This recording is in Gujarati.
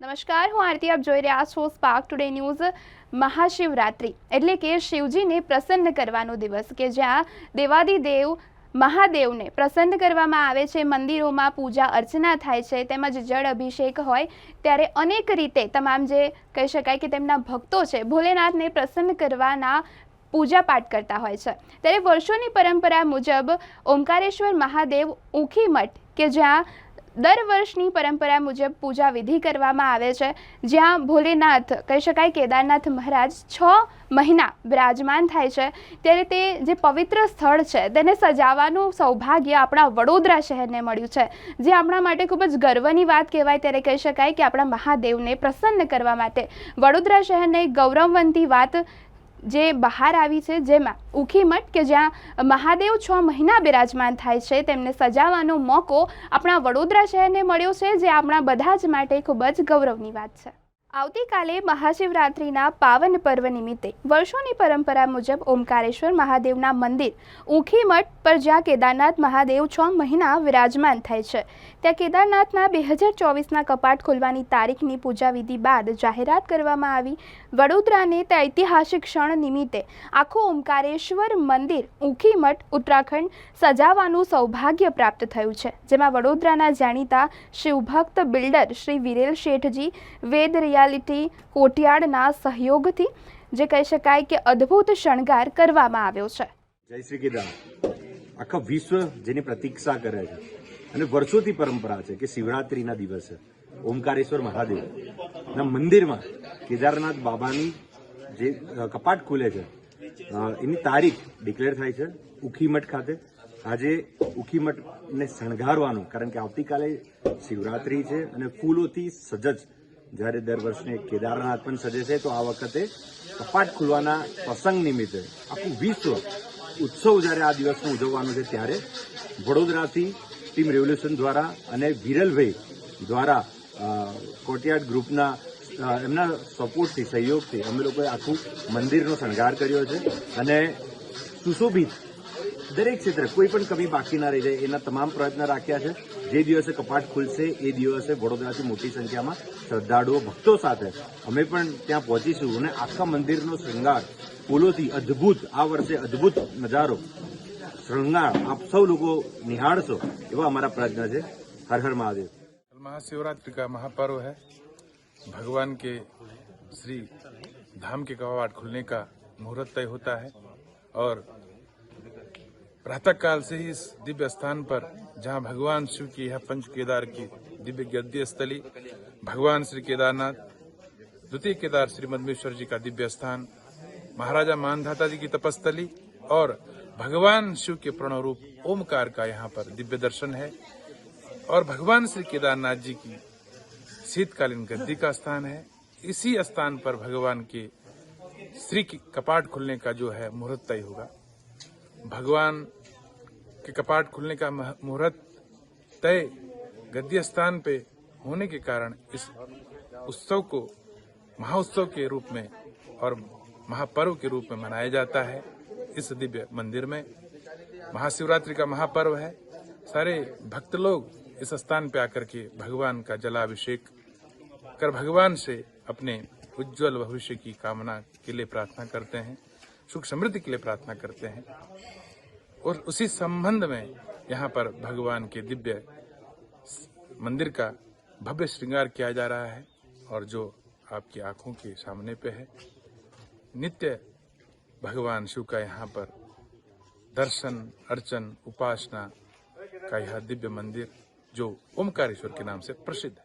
નમસ્કાર, હું આરતી. આપ જોઈ રહ્યા છો સ્પાર્ક ટુડે ન્યૂઝ. મહાશિવરાત્રિ એટલે કે શિવજીને પ્રસન્ન કરવાનો દિવસ કે જ્યાં દેવાદિદેવ મહાદેવને પ્રસન્ન કરવામાં આવે છે. મંદિરોમાં પૂજા અર્ચના થાય છે, તેમજ જળ અભિષેક હોય ત્યારે અનેક રીતે તમામ જે કહી શકાય કે તેમના ભક્તો છે ભોલેનાથને પ્રસન્ન કરવાના પૂજાપાઠ કરતા હોય છે. ત્યારે વર્ષોની પરંપરા મુજબ ઓમકારેશ્વર મહાદેવ ઊખી મઠ કે જ્યાં દર વર્ષની પરંપરા મુજબ પૂજા વિધિ કરવામાં આવે છે, જ્યાં ભોલેનાથ કહી શકાય કેદારનાથ મહારાજ 6 મહિના બિરાજમાન થાય છે. ત્યારે તે જે પવિત્ર સ્થળ છે તેને સજાવવાનું સૌભાગ્ય આપણા વડોદરા શહેરને મળ્યું છે, જે આપણા માટે ખૂબ જ ગર્વની વાત કહેવાય. ત્યારે કહી શકાય કે આપણા મહાદેવને પ્રસન્ન કરવા માટે વડોદરા શહેરને એક ગૌરવવંતી વાત જે બહાર આવી છે, જેમાં ઊખી મઠ કે જ્યાં મહાદેવ 6 મહિના બિરાજમાન થાય છે તેમને સજાવવાનો મોકો આપણા વડોદરા શહેરને મળ્યો છે, જે આપણા બધા જ માટે ખૂબ જ ગૌરવની વાત છે. આવતીકાલે મહાશિવરાત્રિના પાવન પર્વ નિમિત્તે વર્ષોની પરંપરા મુજબ ઓમકારેશ્વર મહાદેવના મંદિર ઊખી મઠ પર જ્યાં કેદારનાથ મહાદેવ 6 મહિના વિરાજમાન થાય છે, ત્યાં કેદારનાથના 2024ના કપાટ ખોલવાની તારીખની પૂજા વિધિ બાદ જાહેરાત કરવામાં આવી. વડોદરાને તે ઐતિહાસિક ક્ષણ નિમિત્તે આખું ઓમકારેશ્વર મંદિર ઊખી મઠ ઉત્તરાખંડ સજાવવાનું સૌભાગ્ય પ્રાપ્ત થયું છે, જેમાં વડોદરાના જાણીતા શિવભક્ત બિલ્ડર શ્રી વિરેલ શેઠજી વેદ રિયાલિટી કોટિયાડના સહયોગથી જે કહી શકાય કે અદ્ભુત શણગાર કરવામાં આવ્યો છે. જય શ્રી કેદાર. આખા વિશ્વ જેની પ્રતીક્ષા કરે છે અને વર્ષોથી પરંપરા છે કે શિવરાત્રીના દિવસે ઓમકારેશ્વર મહાદેવના મંદિરમાં કેદારનાથ બાબાની જે કપાટ ખુલે છે એની તારીખ ડિક્લેર થાય છે ઊખી મઠ ખાતે. આજે ઊખી મઠને શણગારવાનું, કારણ કે આવતીકાલે શિવરાત્રી છે અને ફૂલોથી સજજ જ્યારે દર વર્ષે કેદારનાથ પણ સજે છે, તો આ વખતે કપાટ ખુલવાના પ્રસંગ નિમિત્તે આખું વિશ્વ ઉત્સવ જ્યારે આ દિવસનું ઉજવવાનું છે, ત્યારે વડોદરાથી ટીમ રેવોલ્યુશન દ્વારા અને વિરલભાઈ દ્વારા કોટિયાડ ગ્રુપના એમના સપોર્ટથી સહયોગથી અમે લોકોએ આખું મંદિરનો શણગાર કર્યો છે અને સુશોભિત દરેક ક્ષેત્રે કોઈ પણ કમી બાકી ના રહી જાય એના તમામ પ્રયત્ન રાખ્યા છે. જે દિવસે કપાટ ખુલશે એ દિવસે વડોદરાથી મોટી સંખ્યામાં શ્રદ્ધાળુઓ ભક્તો સાથે અમે પણ ત્યાં પહોંચીશું અને આખા મંદિરનો શૃંગાર ફૂલોથી અદ્ભુત, આ વર્ષે અદ્ભુત નજારો શૃંગાર આપ સૌ લોકો નિહાળશો એવા અમારા પ્રયત્ન છે. હર હર મહાદેવ. महाशिवरात्रि का महापर्व है. भगवान के श्री धाम के कवाट खुलने का मुहूर्त तय होता है और प्रातःकाल से ही इस दिव्य स्थान पर, जहां भगवान शिव की यह पंच केदार की दिव्य गद्य स्थली, भगवान श्री केदारनाथ, द्वितीय केदार श्री मदमेश्वर जी का दिव्य स्थान, महाराजा मानधाता जी की तपस्थली और भगवान शिव के प्रणव रूप ओमकार का यहाँ पर दिव्य दर्शन है. और भगवान श्री केदारनाथ जी की शीतकालीन गद्दी का स्थान है. इसी स्थान पर भगवान के श्री कपाट खुलने का जो है मुहूर्त तय होगा. भगवान के कपाट खुलने का मुहूर्त तय गद्दी स्थान पे होने के कारण इस उत्सव को महाउत्सव के रूप में और महापर्व के रूप में मनाया जाता है. इस दिव्य मंदिर में महाशिवरात्रि का महापर्व है. सारे भक्त लोग इस स्थान पे आकर के भगवान का जलाभिषेक कर भगवान से अपने उज्जवल भविष्य की कामना के लिए प्रार्थना करते हैं, सुख समृद्धि के लिए प्रार्थना करते हैं. और उसी संबंध में यहाँ पर भगवान के दिव्य मंदिर का भव्य श्रृंगार किया जा रहा है. और जो आपकी आंखों के सामने पे है, नित्य भगवान शिव का यहाँ पर दर्शन अर्चन उपासना का यह दिव्य मंदिर जो ओमकारेश्वर के नाम से प्रसिद्ध है.